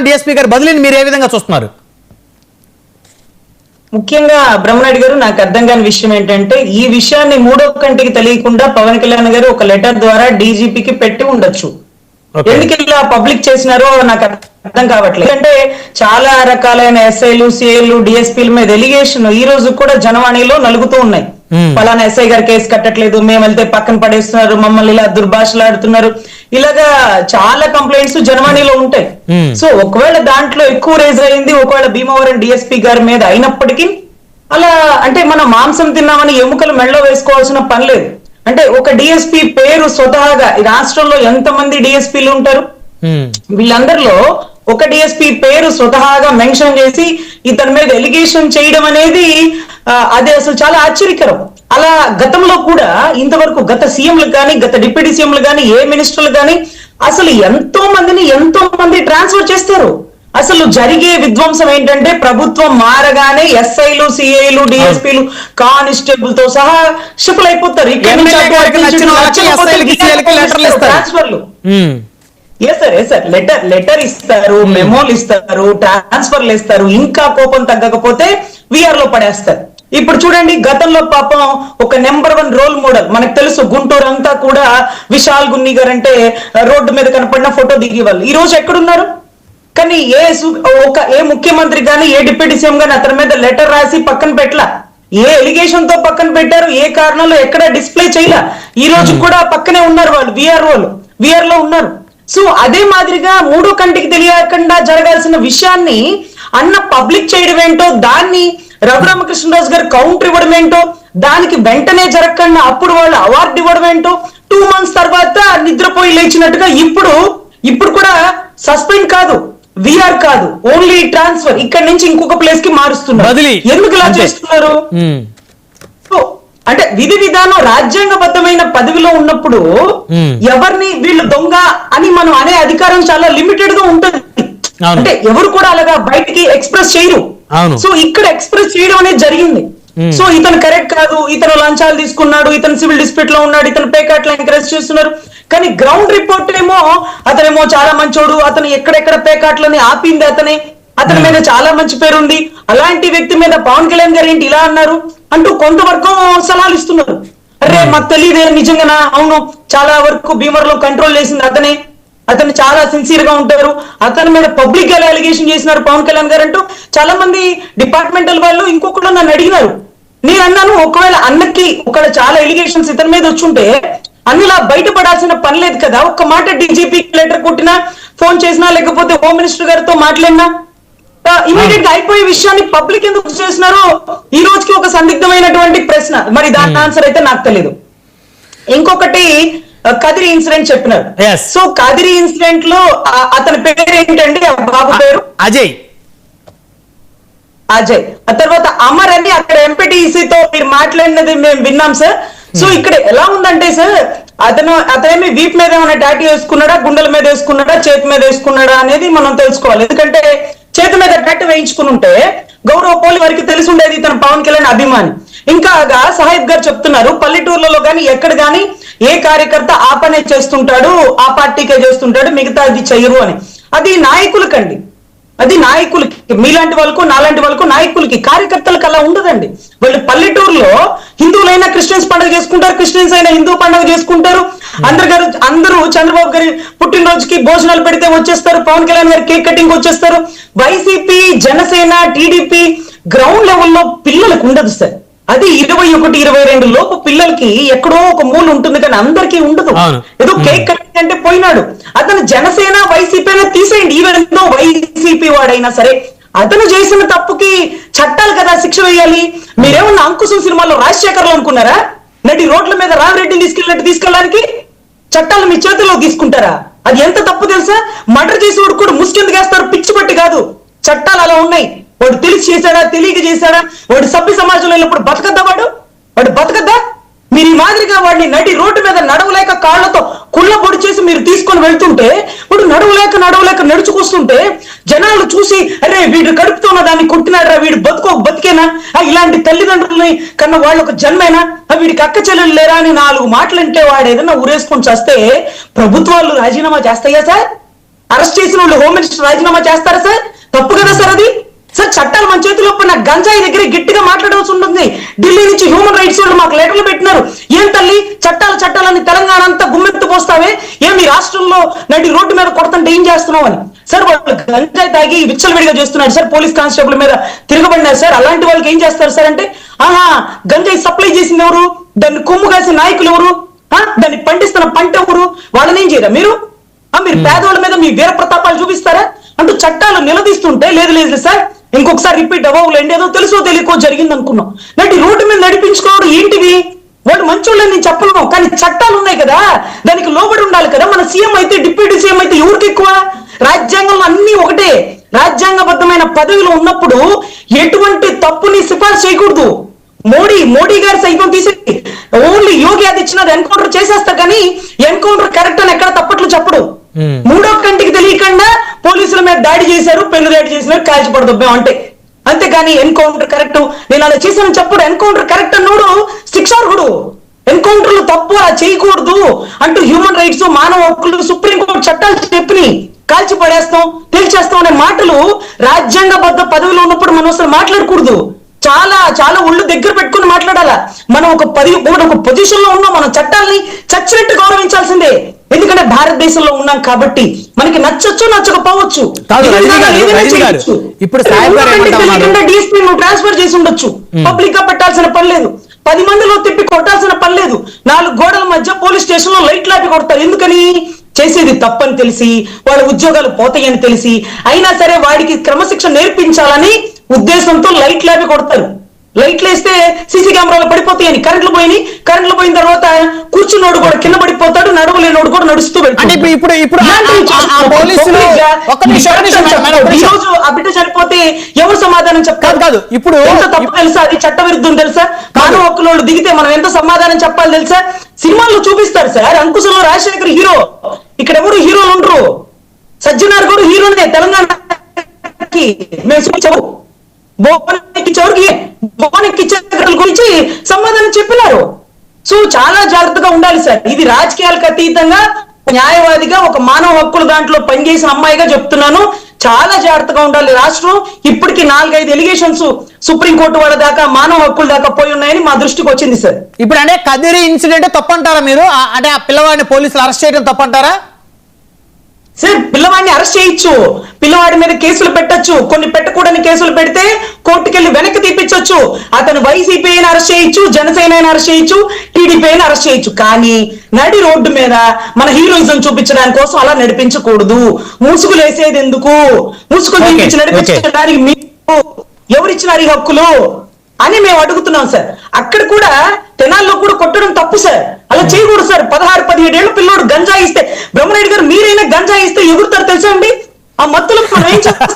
DSP గారి బదిలీని మీరు ఏ విధంగా చూస్తున్నారు? ముఖ్యంగా బ్రహ్మనాయుడు గారు, నాకు అర్థం కాని విషయం ఏంటంటే ఈ విషయాన్ని మూడో కంటికి తెలియకుండా పవన్ కళ్యాణ్ గారు ఒక లెటర్ ద్వారా డీజీపీకి పెట్టి ఉండొచ్చు. ఎందుకు ఇలా పబ్లిక్ చేసినారో నాకు అర్థం కావట్లేదు. అంటే చాలా రకాలైన ఎస్ఐలు, సిఐలు, డిఎస్పీల మీద ఎలిగేషన్ ఈ రోజు కూడా జనవాణిలో నలుగుతూ ఉన్నాయి. ఫలానా ఎస్ఐ గారు కేసు కట్టట్లేదు, మేము వెళ్తే పక్కన పడేస్తున్నారు, మమ్మల్ని ఇలా దుర్భాషలాడుతున్నారు, ఇలాగా చాలా కంప్లైంట్స్ జనవాణిలో ఉంటాయి. సో ఒకవేళ దాంట్లో ఎక్కువ రేజ్ అయింది ఒకవేళ భీమవరం డిఎస్పీ గారి మీద అయినప్పటికీ అలా అంటే మనం మాంసం తిన్నామని ఎముకలు మెళ్ళో వేసుకోవాల్సిన పని లేదు. అంటే ఒక డిఎస్పీ పేరు స్వతహాగా ఈ రాష్ట్రంలో ఎంతమంది డిఎస్పీలు ఉంటారు, వీళ్ళందరిలో ఒక డిఎస్పీ పేరు స్వతహాగా మెన్షన్ చేసి ఇతని మీద ఎలిగేషన్ చేయడం అనేది అది అసలు చాలా ఆశ్చర్యకరం. అలా గతంలో కూడా ఇంతవరకు గత సీఎంలు కానీ గత డిప్యూటీ సీఎంలు కానీ ఏ మినిస్టర్లు కానీ అసలు ఎంతో మంది ట్రాన్స్ఫర్ చేస్తారు. అసలు జరిగే విధ్వంసం ఏంటంటే ప్రభుత్వం మారగానే ఎస్ఐలు, సిఐలు, డిఎస్పీలు, కానిస్టేబుల్ తో సహా షిఫ్ట్ అయిపోతారు. ట్రాన్స్ఫర్లు లెటర్ ఇస్తారు, మెమోలు ఇస్తారు, ట్రాన్స్ఫర్లు ఇస్తారు, ఇంకా కోపం తగ్గకపోతే విఆర్ లో పడేస్తారు. ఇప్పుడు చూడండి, గతంలో పాపం ఒక నెంబర్ 1 రోల్ మోడల్ మనకు తెలుసు, గుంటూరు అంతా కూడా విశాల్ గున్ని గారు అంటే రోడ్డు మీద కనపడిన ఫోటో దిగేవాళ్ళు. ఈ రోజు ఎక్కడున్నారు? కానీ ఏ ముఖ్యమంత్రి గానీ ఏ డిప్యూటీ సీఎం గానీ అతని మీద లెటర్ రాసి పక్కన పెట్టలా, ఏ ఎలిగేషన్ తో పక్కన పెట్టారు, ఏ కారణంలో ఎక్కడ డిస్ప్లే చేయలా. ఈ రోజు కూడా పక్కనే ఉన్నారు వాళ్ళు, విఆర్ లో ఉన్నారు. సో అదే మాదిరిగా మూడో కంటికి తెలియకుండా జరగాల్సిన విషయాన్ని అన్న పబ్లిక్ చేయడం ఏంటో, దాన్ని రఘురామకృష్ణరాజు గారు కౌంటర్ ఇవ్వడం ఏంటో, దానికి వెంటనే జరగకుండా అప్పుడు వాళ్ళు అవార్డు ఇవ్వడం ఏంటో, 2 months తర్వాత నిద్రపోయి లేచినట్టుగా ఇప్పుడు కూడా సస్పెండ్ కాదు, విఆర్ కాదు, ఓన్లీ ట్రాన్స్ఫర్, ఇక్కడ నుంచి ఇంకొక ప్లేస్ కి మారుస్తున్నారు. ఎందుకు ఇలా చేస్తున్నారు? అంటే విధి విధానం రాజ్యాంగబద్ధమైన పదవిలో ఉన్నప్పుడు ఎవరిని వీళ్ళు దొంగ అని మనం అనే అధికారం చాలా లిమిటెడ్ గా ఉంటుంది. అంటే ఎవరు కూడా అలాగా బయటికి ఎక్స్ప్రెస్ చేయరు. సో ఇక్కడ ఎక్స్ప్రెస్ చేయడం అనేది జరిగింది. సో ఇతను కరెక్ట్ కాదు, ఇతను లంచాలు తీసుకున్నాడు, ఇతను సివిల్ డిస్ప్యూట్ లో ఉన్నాడు, ఇతను పేకాట్లు ఎంకరేజ్ చేస్తున్నారు. కానీ గ్రౌండ్ రిపోర్ట్ ఏమో అతనేమో చాలా మంచోడు, అతను ఎక్కడెక్కడ పేకాట్లని ఆపింది అతని మీద చాలా మంచి పేరు ఉంది, అలాంటి వ్యక్తి మీద పవన్ కళ్యాణ్ గారు ఏంటి ఇలా అన్నారు అంటూ కొంతవరకు సలహాలు ఇస్తున్నారు. అరే మాకు తెలియదే, నిజంగానా? అవును, చాలా వరకు భీమవరంలో కంట్రోల్ చేసింది అతను చాలా సిన్సియర్ గా ఉంటారు, అతని మీద పబ్లిక్ గా అలిగేషన్ చేసినారు పవన్ కళ్యాణ్ గారు అంటూ చాలా మంది డిపార్ట్మెంటల్ వాళ్ళు ఇంకొకళ్ళు నన్ను అడిగినారు. నేను అన్నాను, ఒకవేళ అన్నకి ఒకవేళ చాలా ఎలిగేషన్స్ ఇతని మీద వచ్చుంటే అన్నిలా బయటపడాల్సిన పని లేదు కదా. ఒక్క మాట డీజీపీ లెటర్ కొట్టినా, ఫోన్ చేసినా, లేకపోతే హోమ్ మినిస్టర్ గారితో మాట్లాడినా ఇమీడియట్ గా అయిపోయే విషయాన్ని పబ్లిక్ ఎందుకు చేసినారో ఈ రోజుకి ఒక సందిగ్ధమైనటువంటి ప్రశ్న. మరి దాని ఆన్సర్ అయితే నాకు తెలియదు. ఇంకొకటి కదిరి ఇన్సిడెంట్ చెప్పినారు. సో కదిరి ఇన్సిడెంట్ లో అతని పేరు ఏంటండి, బాబు పేరు అజయ్. ఆ తర్వాత అమర్ అని అక్కడ ఎంపీటీసీతో మీరు మాట్లాడినది మేము విన్నాం సార్. సో ఇక్కడ ఎలా ఉందంటే సార్, అతనేమి వీప్ మీద ఏమైనా టాటూ వేసుకున్నాడా, గుండెల మీద వేసుకున్నాడా, చేతి మీద వేసుకున్నాడా అనేది మనం తెలుసుకోవాలి. ఎందుకంటే చేతి మీద టాటూ వేయించుకుని ఉంటే గౌరవ పోలి వారికి తెలిసి ఉండేది ఇతను పవన్ కళ్యాణ్ అభిమాని. ఇంకా సాహిబ్ గారు చెప్తున్నారు, పల్లెటూర్లలో గాని ఎక్కడ గాని ఏ కార్యకర్త ఆ పనే చేస్తుంటాడు, ఆ పార్టీకే చేస్తుంటాడు, మిగతా అది చెయ్యరు అని. అది నాయకులకండి, అది నాయకులకి, మీలాంటి వాళ్ళకు నాలాంటి వాళ్ళకు నాయకులకి, కార్యకర్తలకు అలా ఉండదండి. వాళ్ళు పల్లెటూరులో హిందువులైనా క్రిస్టియన్స్ పండుగ చేసుకుంటారు, క్రిస్టియన్స్ అయినా హిందూ పండుగ చేసుకుంటారు. అందరూ చంద్రబాబు గారి పుట్టినరోజుకి భోజనాలు పెడితే వచ్చేస్తారు, పవన్ కళ్యాణ్ గారి కేక్ కటింగ్ వచ్చేస్తారు. వైసీపీ, జనసేన, టీడీపీ గ్రౌండ్ లెవెల్లో పిల్లలకు ఉండదు సార్. అది 21, 22 లోపు పిల్లలకి ఎక్కడో ఒక మూలు ఉంటుంది, కానీ అందరికీ ఉండదు. ఏదో కేక్ కటింగ్ అంటే పోయినాడు, అతను జనసేన వైసీపీ అయినా తీసేయండి, ఈవెన్ ఎంతో వైసీపీ వాడైనా సరే అతను చేసిన తప్పుకి చట్టాలు కదా శిక్ష వేయాలి. మీరేమన్నా అంకుశం సినిమాలో రాజశేఖర్లు అనుకున్నారా? నటి రోడ్ల మీద రామిరెడ్డిని తీసుకెళ్ళడానికి చట్టాలు మీ చేతుల్లో తీసుకుంటారా? అది ఎంత తప్పు తెలుసా? మర్డర్ చేసేవాడు కూడా ముసుకెందుకు వేస్తారు? పిచ్చి పట్టి కాదు, చట్టాలు అలా ఉన్నాయి. వాడు తెలిసి చేశాడా, తెలియక చేశాడా, వాడు సభ్య సమాజంలో వెళ్ళినప్పుడు బతకద్దా? వాడు బతకద్దా? మీరు ఈ మాదిరిగా వాడిని నడి రోడ్డు మీద నడవలేక కాళ్లతో కుళ్ళ పొడి చేసి మీరు తీసుకొని వెళ్తుంటే, వాడు నడవలేక నడుచుకొస్తుంటే జనాలు చూసి అరే వీడు కడుపుతున్న దాన్ని కొట్టినాడరా, వీడు బతికేనా, ఇలాంటి తల్లిదండ్రులని కన్నా వాళ్ళు ఒక జన్మేనా, వీడికి అక్క చెల్లెలు లేరా అని 4 మాటలంటే వాడు ఏదైనా ఊరేసుకొని చేస్తే ప్రభుత్వాలు రాజీనామా చేస్తాయా సార్? అరెస్ట్ చేసిన వాళ్ళు హోమ్ మినిస్టర్ రాజీనామా చేస్తారా సార్? తప్పు కదా సార్ అది. సార్ చట్టాలు మన చేతిలో ఉన్న గంజాయి దగ్గర గట్టిగా మాట్లాడాల్సి ఉంటుంది. ఢిల్లీ నుంచి హ్యూమన్ రైట్స్ వాళ్ళు మాకు లెటర్లు పెట్టినారు. ఏం తల్లి చట్టాలని తెలంగాణ అంతా గుమ్మెత్తు పోస్తావే, ఏమి రాష్ట్రంలో నడి రోడ్డు మీద కొడతంటే ఏం చేస్తున్నావు అని. సార్ వాళ్ళు గంజాయి తాగి విచ్చలవిడిగా చేస్తున్నారు సార్, పోలీస్ కానిస్టేబుల్ మీద తిరగబడినారు సార్. అలాంటి వాళ్ళకి ఏం చేస్తారు సార్ అంటే, గంజాయి సప్లై చేసింది ఎవరు, దాన్ని కొమ్ము కాసిన నాయకులు ఎవరు, దాన్ని పండిస్తున్న పంట ఎవరు, వాళ్ళని ఏం చేయరా మీరు? మీరు పేదవాళ్ళ మీద మీ వీర ప్రతాపాలు చూపిస్తారా అంటూ చట్టాలు నిలదీస్తుంటే, లేదు సార్ ఇంకొకసారి రిపీట్ అవ్వలేండి, ఏదో తెలుసో తెలియకో జరిగింది అనుకున్నాం. నటి రోడ్డు మీద నడిపించుకోవడం ఏంటివి? వాడు మంచోళ్ళని నేను చెప్పను, కానీ చట్టాలు ఉన్నాయి కదా, దానికి లోబడి ఉండాలి కదా. మన సీఎం అయితే డిప్యూటీ సీఎం అయితే ఎవరికి ఎక్కువ? రాజ్యాంగంలో అన్ని ఒకటే. రాజ్యాంగబద్ధమైన పదవిలో ఉన్నప్పుడు ఎటువంటి తప్పుని సిఫార్సు చేయకూడదు. మోడీ గారి సైతం తీసి ఓన్లీ యోగి ఆదిత్యనాథ్ ఎన్కౌంటర్ చేసేస్తా, కానీ ఎన్కౌంటర్ కరెక్ట్ అని ఎక్కడ తప్పట్లు చెప్పడు. మూడో కంటికి తెలియకుండా పోలీసుల మీద దాడి చేశారు, పెన్ను దాడి చేసినారు, కాల్చిపడదు అంటే. అంతేగాని ఎన్కౌంటర్ కరెక్ట్ నేను అలా చేశానని చెప్పడు. Encounter correct అన్నోడు శిక్షార్హుడు. ఎన్కౌంటర్లు తప్పు అలా చేయకూడదు అంటూ హ్యూమన్ రైట్స్, మానవ హక్కులు, సుప్రీంకోర్టు చట్టాలు చెప్పి కాల్చి పడేస్తాం, తేల్చేస్తాం అనే మాటలు రాజ్యాంగబద్ధ పదవిలో ఉన్నప్పుడు మనం అసలు మాట్లాడకూడదు. చాలా చాలా ఒళ్ళు దగ్గర పెట్టుకుని మాట్లాడాలా. మనం ఒక పొజిషన్ లో ఉన్నాం, మనం చట్టాలని చచ్చినట్టు గౌరవించాల్సిందే. ఎందుకంటే భారతదేశంలో ఉన్నాం కాబట్టి మనకి నచ్చొచ్చు నచ్చకపోవచ్చు. ఇప్పుడు డీఎస్పీ నువ్వు ట్రాన్స్ఫర్ చేసి ఉండొచ్చు, పబ్లిక్ గా పెట్టాల్సిన పని లేదు, 10 మందిలో తిప్పి కొట్టాల్సిన పని లేదు. 4 గోడల మధ్య పోలీస్ స్టేషన్ లో లైట్ లాపి కొడతారు. ఎందుకని? చేసేది తప్పని తెలిసి, వాళ్ళ ఉద్యోగాలు పోతాయని తెలిసి, అయినా సరే వాడికి క్రమశిక్షణ నేర్పించాలని ఉద్దేశంతో లైట్ లాపి కొడతారు. లైట్లు వేస్తే సీసీ కెమెరాలు పడిపోతాయని. కరెంట్లు పోయిన తర్వాత కూర్చున్నోడు కూడా కింద పడిపోతాడు, నడవలేనోడు కూడా నడుస్తూ వెళ్తాడు. ఈ రోజు ఆ బిడ్డ చనిపోతే ఎవరు సమాధానం చెప్తారు? కాదు ఇప్పుడు ఎంత తప్పు తెలుసా? అది చట్ట విరుద్ధం తెలుసా? మానవ హక్కులోళ్ళు దిగితే మనం ఎంత సమాధానం చెప్పాలి తెలుసా? సినిమాల్లో చూపిస్తారు సార్. అంకుశంలో రాజశేఖర్ హీరో, ఇక్కడ ఎవరు హీరోలు ఉండరు. సజ్జనార్ కూడా హీరోనే తెలంగాణకి. మేము గురించి సమాధానం చెప్పినారు. సో చాలా జాగ్రత్తగా ఉండాలి సార్. ఇది రాజకీయాలకు అతీతంగా న్యాయవాదిగా, ఒక మానవ హక్కుల దాంట్లో పనిచేసిన అమ్మాయిగా చెప్తున్నాను, చాలా జాగ్రత్తగా ఉండాలి. రాష్ట్రం ఇప్పటికి 4-5 ఎలిగేషన్స్ సుప్రీంకోర్టు వాళ్ళ దాకా, మానవ హక్కుల దాకా పోయి ఉన్నాయని మా దృష్టికి వచ్చింది సార్. ఇప్పుడు అంటే కదిరి ఇన్సిడెంట్ తప్పంటారా మీరు? అంటే ఆ పిల్లవాడిని పోలీసులు అరెస్ట్ చేయడం తప్పంటారా? సార్ పిల్లవాడిని అరెస్ట్ చేయొచ్చు, పిల్లవాడి మీద కేసులు పెట్టొచ్చు, కొన్ని పెట్టకూడని కేసులు పెడితే కోర్టుకెళ్లి వెనక్కి తీపించొచ్చు. అతను వైసీపీ అయినా అరెస్ట్ చేయొచ్చు, జనసేన అయినా అరెస్ట్ చేయొచ్చు, టీడీపీ అయినా అరెస్ట్ చేయొచ్చు. కానీ నడి రోడ్డు మీద మన హీరోయిజం చూపించడానికి కోసం అలా నడిపించకూడదు. ముసుగులు వేసేది ఎందుకు? ముసుగులు చూపించి నడిపించడానికి మీకు ఎవరిచ్చినారు ఈ హక్కులు అని మేము అడుగుతున్నాం సార్. అక్కడ కూడా తెనాల్లో కూడా కొట్టడం తప్పు సార్, అలా చేయకూడదు సార్. 16-17 ఏళ్ళ పిల్లోడు గంజాయి ఇస్తే, బ్రహ్మరెడ్డి గారు మీరైనా గంజాయి ఇస్తే ఎగురుతారు తెలుసా అండి? ఆ మత్తులో మనం ఏం చేస్తాం?